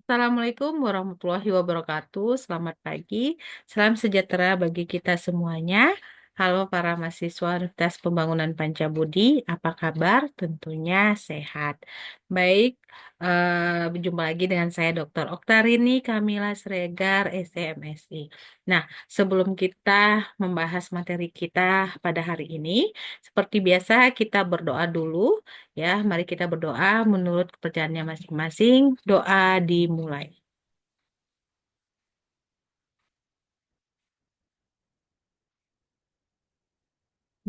Assalamualaikum warahmatullahi wabarakatuh. Selamat pagi, salam sejahtera bagi kita semuanya. Halo para mahasiswa Universitas Pembangunan Pancabudi, apa kabar? Tentunya sehat. Baik, berjumpa lagi dengan saya Dr. Oktarini Kamila Sregar, SMSI. Nah, sebelum kita membahas materi kita pada hari ini, seperti biasa kita berdoa dulu. Ya, mari kita berdoa menurut kepercayaannya masing-masing. Doa dimulai.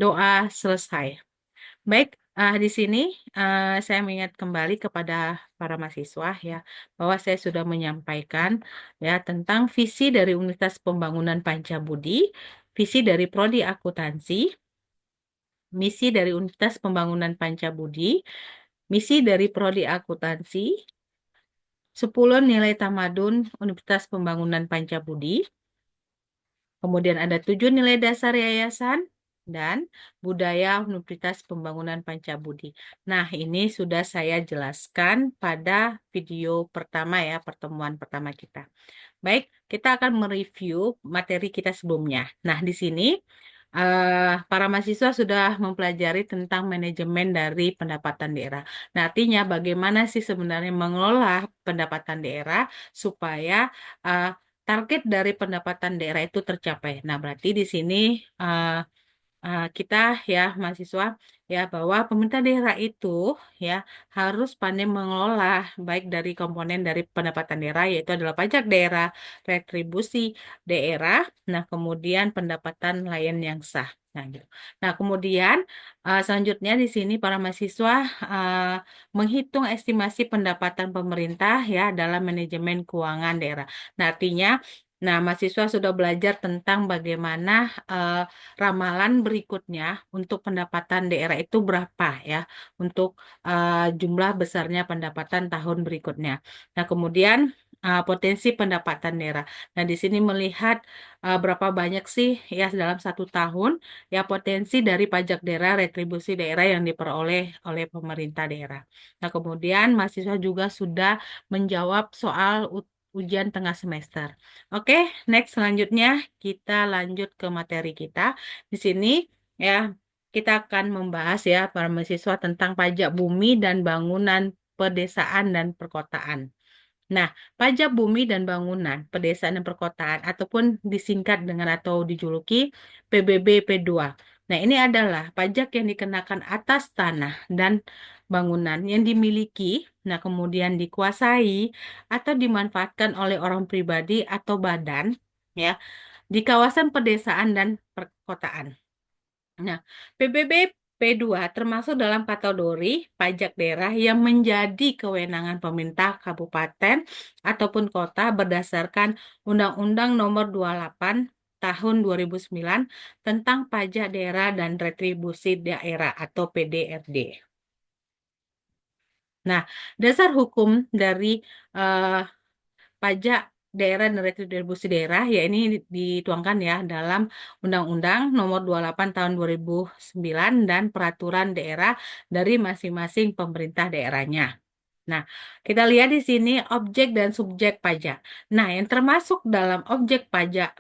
Doa selesai. Baik, di sini saya mengingat kembali kepada para mahasiswa ya bahwa saya sudah menyampaikan ya tentang visi dari Universitas Pembangunan Pancabudi, visi dari Prodi Akuntansi, misi dari Universitas Pembangunan Pancabudi, misi dari Prodi Akuntansi, 10 nilai tamadun Universitas Pembangunan Pancabudi. Kemudian ada 7 nilai dasar yayasan dan budaya Universitas Pembangunan Pancabudi. Nah, ini sudah saya jelaskan pada video pertama ya, pertemuan pertama kita. Baik, kita akan mereview materi kita sebelumnya. Nah, di sini para mahasiswa sudah mempelajari tentang manajemen dari pendapatan daerah. Nah, artinya bagaimana sih sebenarnya mengelola pendapatan daerah supaya eh, target dari pendapatan daerah itu tercapai. Nah, berarti di sini eh, kita ya mahasiswa ya bahwa pemerintah daerah itu ya harus pandai mengelola baik dari komponen dari pendapatan daerah yaitu adalah pajak daerah, retribusi daerah, nah kemudian pendapatan lain yang sah. Nah, gitu. Nah, kemudian selanjutnya di sini para mahasiswa uh, menghitung estimasi pendapatan pemerintah ya dalam manajemen keuangan daerah. Nah, artinya Nah, mahasiswa sudah belajar tentang bagaimana ramalan berikutnya untuk pendapatan daerah itu berapa ya untuk jumlah besarnya pendapatan tahun berikutnya. Nah, kemudian potensi pendapatan daerah. Nah, di sini melihat berapa banyak sih ya dalam 1 tahun ya potensi dari pajak daerah, retribusi daerah yang diperoleh oleh pemerintah daerah. Nah, kemudian mahasiswa juga sudah menjawab soal ujian tengah semester. Oke, next selanjutnya kita lanjut ke materi kita. Di sini ya kita akan membahas ya para mahasiswa tentang pajak bumi dan bangunan pedesaan dan perkotaan. Nah, pajak bumi dan bangunan pedesaan dan perkotaan ataupun disingkat dengan atau dijuluki PBB P2. Nah, ini adalah pajak yang dikenakan atas tanah dan bangunan yang dimiliki, nah kemudian dikuasai atau dimanfaatkan oleh orang pribadi atau badan ya di kawasan pedesaan dan perkotaan. Nah, PBB P2 termasuk dalam kategori pajak daerah yang menjadi kewenangan pemerintah kabupaten ataupun kota berdasarkan Undang-Undang Nomor 28 Tahun 2009 tentang pajak daerah dan retribusi daerah atau PDRD. Nah, dasar hukum dari eh, pajak daerah dan retribusi daerah ya ini dituangkan ya dalam Undang-Undang Nomor 28 Tahun 2009 dan peraturan daerah dari masing-masing pemerintah daerahnya. Nah, kita lihat di sini objek dan subjek pajak. Nah, yang termasuk dalam objek pajak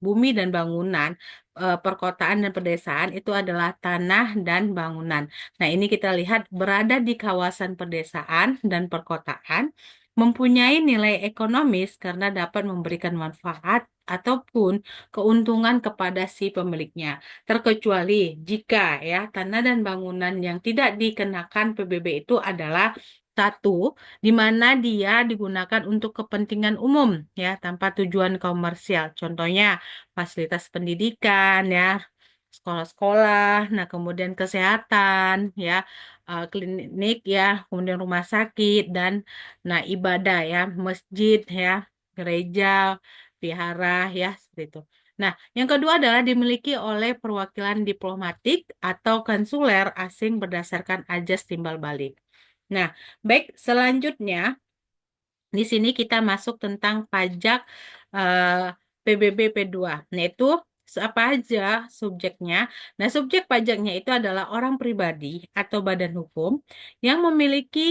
bumi dan bangunan, perkotaan dan pedesaan itu adalah tanah dan bangunan. Nah, ini kita lihat berada di kawasan pedesaan dan perkotaan, mempunyai nilai ekonomis karena dapat memberikan manfaat ataupun keuntungan kepada si pemiliknya. Terkecuali jika ya tanah dan bangunan yang tidak dikenakan PBB itu adalah satu, di mana dia digunakan untuk kepentingan umum ya tanpa tujuan komersial. Contohnya fasilitas pendidikan ya, sekolah-sekolah, nah kemudian kesehatan ya, klinik ya, kemudian rumah sakit dan nah ibadah ya, masjid ya, gereja, vihara ya seperti itu. Nah, yang kedua adalah dimiliki oleh perwakilan diplomatik atau konsuler asing berdasarkan ajas timbal balik. Nah, baik selanjutnya di sini kita masuk tentang pajak eh, PBB P2. Nah, itu apa aja subjeknya? Nah, subjek pajaknya itu adalah orang pribadi atau badan hukum yang memiliki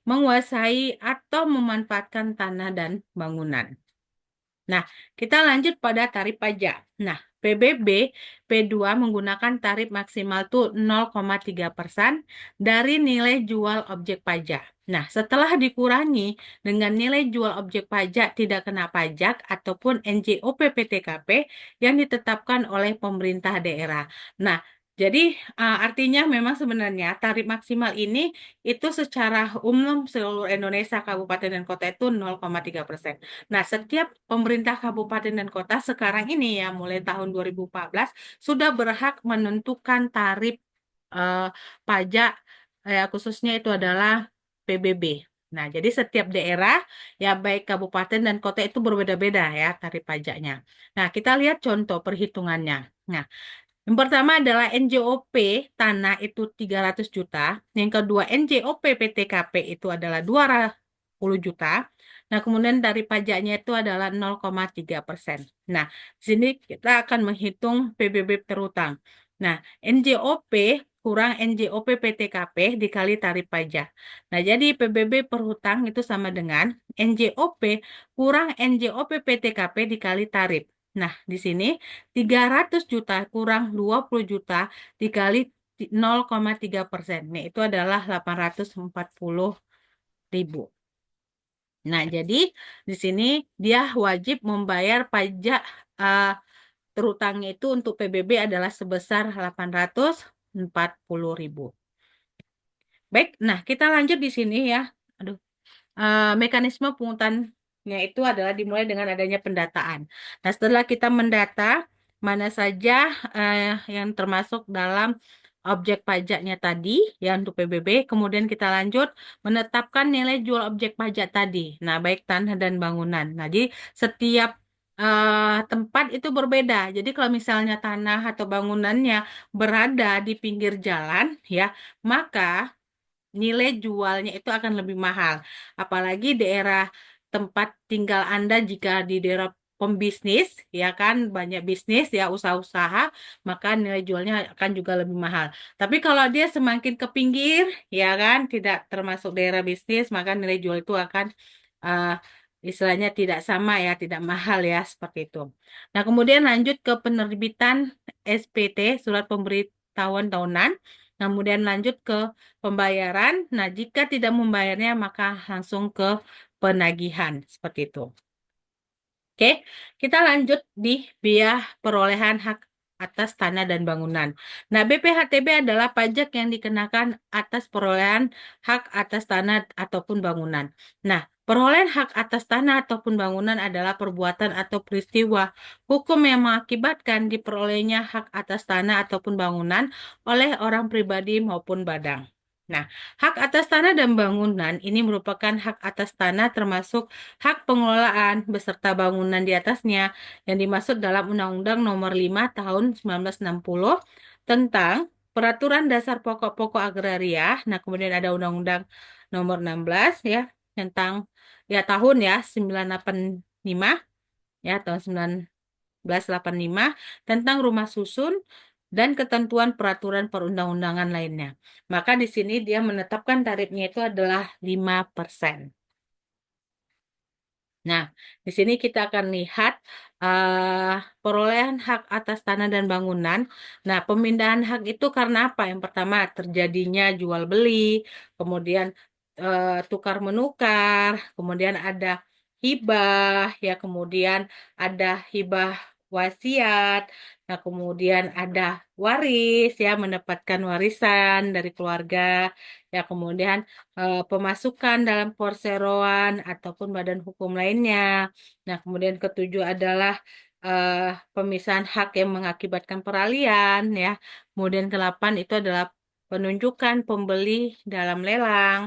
menguasai atau memanfaatkan tanah dan bangunan. Nah, kita lanjut pada tarif pajak. Nah, PBB P2 menggunakan tarif maksimal tuh 0,3% dari nilai jual objek pajak. Nah, setelah dikurangi dengan nilai jual objek pajak tidak kena pajak ataupun NJOP PTKP yang ditetapkan oleh pemerintah daerah. Nah, jadi artinya memang sebenarnya tarif maksimal ini itu secara umum seluruh Indonesia, kabupaten dan kota itu 0,3%. Nah, setiap pemerintah kabupaten dan kota sekarang ini ya, mulai tahun 2014, sudah berhak menentukan tarif eh, pajak, khususnya itu adalah PBB. Nah, jadi setiap daerah, ya baik kabupaten dan kota itu berbeda-beda ya tarif pajaknya. Nah, kita lihat contoh perhitungannya. Nah, yang pertama adalah NJOP tanah itu 300 juta. Yang kedua NJOP PTKP itu adalah 210 juta. Nah, kemudian dari pajaknya itu adalah 0,3%. Nah, di sini kita akan menghitung PBB terutang. Nah, NJOP kurang NJOP PTKP dikali tarif pajak. Nah, jadi PBB per hutang itu sama dengan NJOP kurang NJOP PTKP dikali tarif. Nah, di sini 300 juta kurang 20 juta dikali 0,3%. Nah, itu adalah 840.000. Nah, jadi di sini dia wajib membayar pajak eh, terutangnya itu untuk PBB adalah sebesar 840.000. Baik, nah kita lanjut di sini ya. Aduh, mekanisme pungutannya itu adalah dimulai dengan adanya pendataan. Nah, setelah kita mendata mana saja yang termasuk dalam objek pajaknya tadi, ya untuk PBB, kemudian kita lanjut menetapkan nilai jual objek pajak tadi. Nah, baik tanah dan bangunan. Nah, jadi setiap tempat itu berbeda. Jadi kalau misalnya tanah atau bangunannya berada di pinggir jalan, ya, maka nilai jualnya itu akan lebih mahal. Apalagi daerah tempat tinggal Anda jika di daerah pembisnis, ya kan, banyak bisnis, ya usaha-usaha, maka nilai jualnya akan juga lebih mahal. Tapi kalau dia semakin ke pinggir, ya kan, tidak termasuk daerah bisnis, maka nilai jual itu akan uh, istilahnya tidak sama ya, tidak mahal ya, seperti itu. Nah, kemudian lanjut ke penerbitan SPT, Surat Pemberitahuan Tahunan. Nah, kemudian lanjut ke pembayaran. Nah, jika tidak membayarnya, maka langsung ke penagihan. Seperti itu. Oke, kita lanjut di biaya perolehan hak atas tanah dan bangunan. Nah, BPHTB adalah pajak yang dikenakan atas perolehan hak atas tanah ataupun bangunan. Nah, perolehan hak atas tanah ataupun bangunan adalah perbuatan atau peristiwa hukum yang mengakibatkan diperolehnya hak atas tanah ataupun bangunan oleh orang pribadi maupun badang. Nah, hak atas tanah dan bangunan ini merupakan hak atas tanah termasuk hak pengelolaan beserta bangunan di atasnya yang dimaksud dalam Undang-Undang Nomor 5 Tahun 1960 tentang Peraturan Dasar Pokok-pokok Agraria. Nah, kemudian ada Undang-Undang Nomor 16 ya tentang ya tahun ya 985 ya tahun 1985 tentang rumah susun dan ketentuan peraturan perundang-undangan lainnya. Maka di sini dia menetapkan tarifnya itu adalah 5%. Nah, di sini kita akan lihat perolehan hak atas tanah dan bangunan. Nah, pemindahan hak itu karena apa? Yang pertama, terjadinya jual beli, kemudian tukar menukar, kemudian ada hibah, ya, kemudian ada hibah wasiat. Nah, kemudian ada waris, ya, mendapatkan warisan dari keluarga. Ya, kemudian pemasukan dalam perseroan ataupun badan hukum lainnya. Nah, kemudian ketujuh adalah eh, pemisahan hak yang mengakibatkan peralihan, ya. Kemudian kedelapan itu adalah penunjukan pembeli dalam lelang.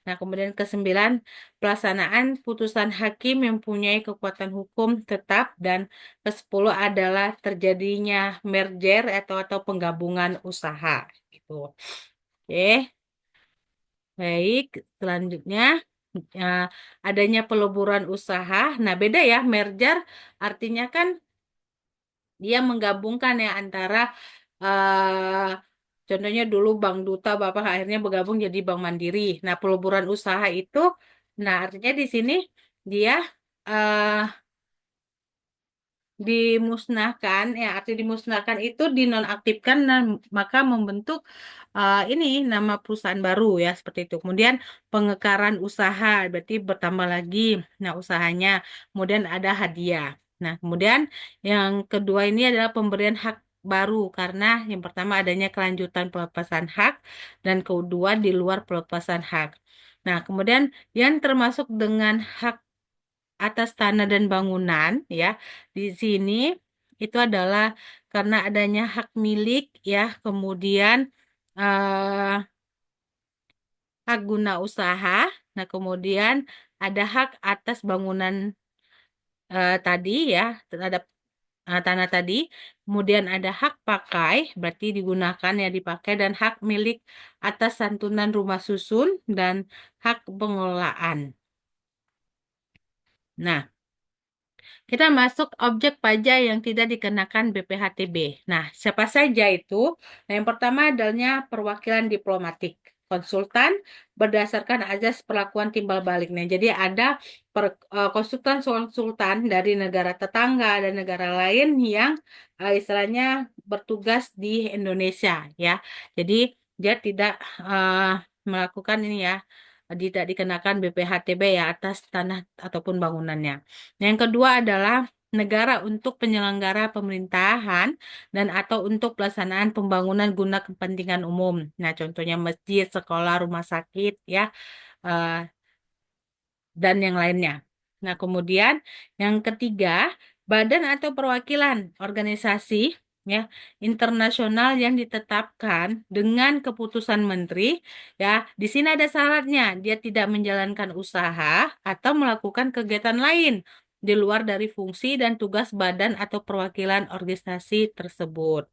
Nah, kemudian kesembilan, pelaksanaan putusan hakim yang mempunyai kekuatan hukum tetap dan kesepuluh adalah terjadinya merger atau penggabungan usaha. Gitu. Oke. Baik, selanjutnya eh, adanya peleburan usaha. Nah, beda ya, merger artinya kan dia menggabungkan ya antara eh, Contohnya dulu Bank Duta, Bapak akhirnya bergabung jadi Bank Mandiri. Nah, peleburan usaha itu, nah artinya di sini dia eh, dimusnahkan, ya arti dimusnahkan itu dinonaktifkan dan maka membentuk ini nama perusahaan baru ya seperti itu. Kemudian pengekaran usaha berarti bertambah lagi nah usahanya. Kemudian ada hadiah. Nah, kemudian yang kedua ini adalah pemberian hak baru karena yang pertama adanya kelanjutan pelepasan hak dan kedua di luar pelepasan hak. Nah, kemudian yang termasuk dengan hak atas tanah dan bangunan ya. Di sini itu adalah karena adanya hak milik ya, kemudian hak guna usaha. Nah, kemudian ada hak atas bangunan tadi ya, terhadap tanah tadi. Kemudian ada hak pakai, berarti digunakan ya dipakai dan hak milik atas santunan rumah susun dan hak pengelolaan. Nah, kita masuk objek pajak yang tidak dikenakan BPHTB. Nah, siapa saja itu? Nah, yang pertama adalah perwakilan diplomatik. Konsultan berdasarkan azas perlakuan timbal balik. Nah, jadi ada konsultan-konsultan dari negara tetangga dan negara lain yang istilahnya bertugas di Indonesia ya. Jadi dia tidak melakukan ini ya, tidak dikenakan BPHTB ya atas tanah ataupun bangunannya. Yang kedua adalah negara untuk penyelenggara pemerintahan dan atau untuk pelaksanaan pembangunan guna kepentingan umum. Nah, contohnya masjid, sekolah, rumah sakit, ya, eh, dan yang lainnya. Nah, kemudian yang ketiga, badan atau perwakilan organisasi ya internasional yang ditetapkan dengan keputusan menteri ya. Di sini ada syaratnya, dia tidak menjalankan usaha atau melakukan kegiatan lain di luar dari fungsi dan tugas badan atau perwakilan organisasi tersebut.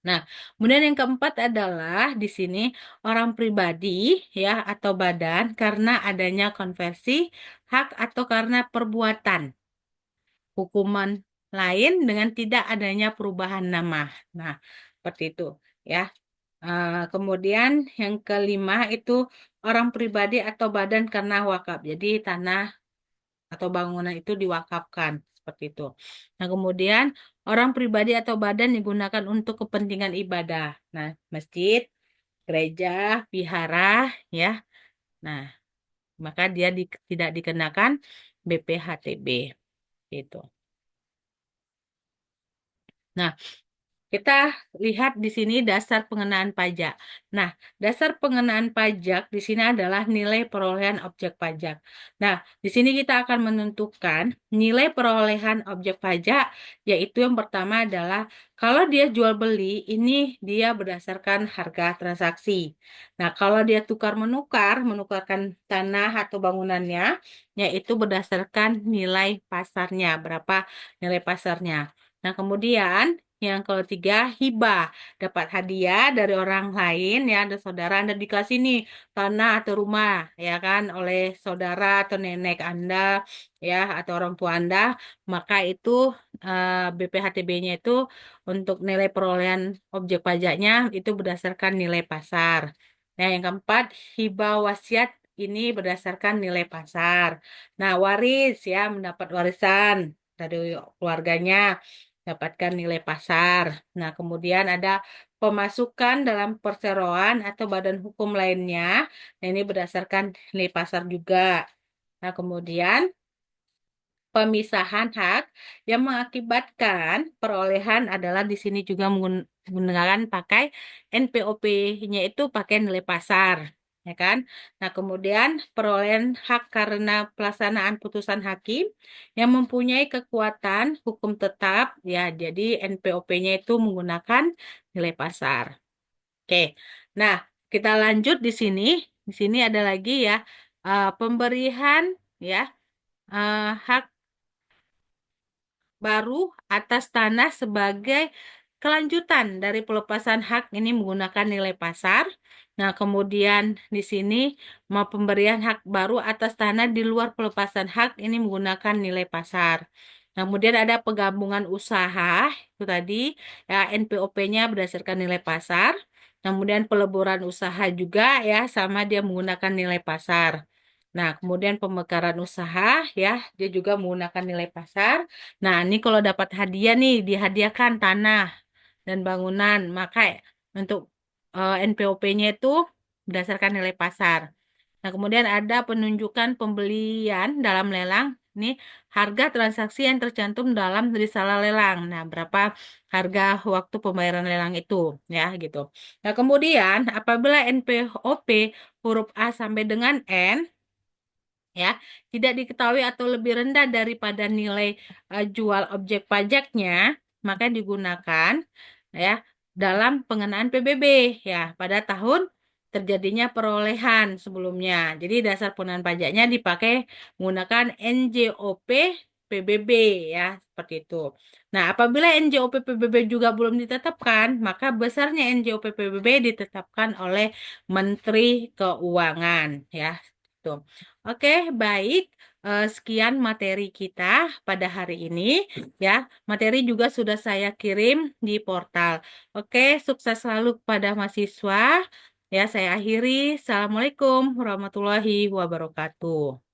Nah, kemudian yang keempat adalah di sini orang pribadi ya atau badan karena adanya konversi hak atau karena perbuatan hukuman lain dengan tidak adanya perubahan nama. Nah, seperti itu ya. Kemudian yang kelima itu orang pribadi atau badan karena wakaf. Jadi tanah atau bangunan itu diwakafkan seperti itu. Nah, kemudian orang pribadi atau badan digunakan untuk kepentingan ibadah. Nah, masjid, gereja, vihara, ya. Nah, maka dia tidak dikenakan BPHTB gitu. Nah, kita lihat di sini dasar pengenaan pajak. Nah, dasar pengenaan pajak di sini adalah nilai perolehan objek pajak. Nah, di sini kita akan menentukan nilai perolehan objek pajak, yaitu yang pertama adalah kalau dia jual beli, ini dia berdasarkan harga transaksi. Nah, kalau dia tukar menukar, menukarkan tanah atau bangunannya, yaitu berdasarkan nilai pasarnya, berapa nilai pasarnya. Nah, kemudian yang ketiga, hibah. Dapat hadiah dari orang lain, ya, ada saudara Anda dikasih nih tanah atau rumah, ya kan, oleh saudara atau nenek Anda, ya, atau orang tua Anda, maka itu BPHTB-nya itu untuk nilai perolehan objek pajaknya itu berdasarkan nilai pasar. Nah, yang keempat, hibah wasiat ini berdasarkan nilai pasar. Nah, waris, ya, mendapat warisan dari keluarganya dapatkan nilai pasar. Nah, kemudian ada pemasukan dalam perseroan atau badan hukum lainnya. Nah, ini berdasarkan nilai pasar juga. Nah, kemudian pemisahan hak yang mengakibatkan perolehan adalah di sini juga menggunakan pakai NPOP-nya itu pakai nilai pasar, ya kan? Nah, kemudian perolehan hak karena pelaksanaan putusan hakim yang mempunyai kekuatan hukum tetap, ya. Jadi NPOP-nya itu menggunakan nilai pasar. Oke. Nah, kita lanjut di sini. Di sini ada lagi ya pemberian ya hak baru atas tanah sebagai kelanjutan dari pelepasan hak ini menggunakan nilai pasar. Nah, kemudian di sini mau pemberian hak baru atas tanah di luar pelepasan hak ini menggunakan nilai pasar. Nah, kemudian ada penggabungan usaha itu tadi ya NPOP-nya berdasarkan nilai pasar. Kemudian peleburan usaha juga ya, sama dia menggunakan nilai pasar. Nah, kemudian pemekaran usaha ya, dia juga menggunakan nilai pasar. Nah, ini kalau dapat hadiah nih, dihadiahkan tanah dan bangunan, maka untuk NPOP-nya itu berdasarkan nilai pasar. Nah, kemudian ada penunjukan pembelian dalam lelang. Ini harga transaksi yang tercantum dalam risalah lelang. Nah, berapa harga waktu pembayaran lelang itu, ya gitu. Nah, kemudian apabila NPOP huruf A sampai dengan N ya tidak diketahui atau lebih rendah daripada nilai jual objek pajaknya, maka digunakan ya dalam pengenaan PBB ya pada tahun terjadinya perolehan sebelumnya. Jadi dasar pengenaan pajaknya dipakai menggunakan NJOP PBB ya seperti itu. Nah, apabila NJOP PBB juga belum ditetapkan, maka besarnya NJOP PBB ditetapkan oleh Menteri Keuangan ya. Tuh. Oke, baik. Sekian materi kita pada hari ini ya. Materi juga sudah saya kirim di portal. Oke, sukses selalu kepada mahasiswa. Ya, saya akhiri. Assalamualaikum warahmatullahi wabarakatuh.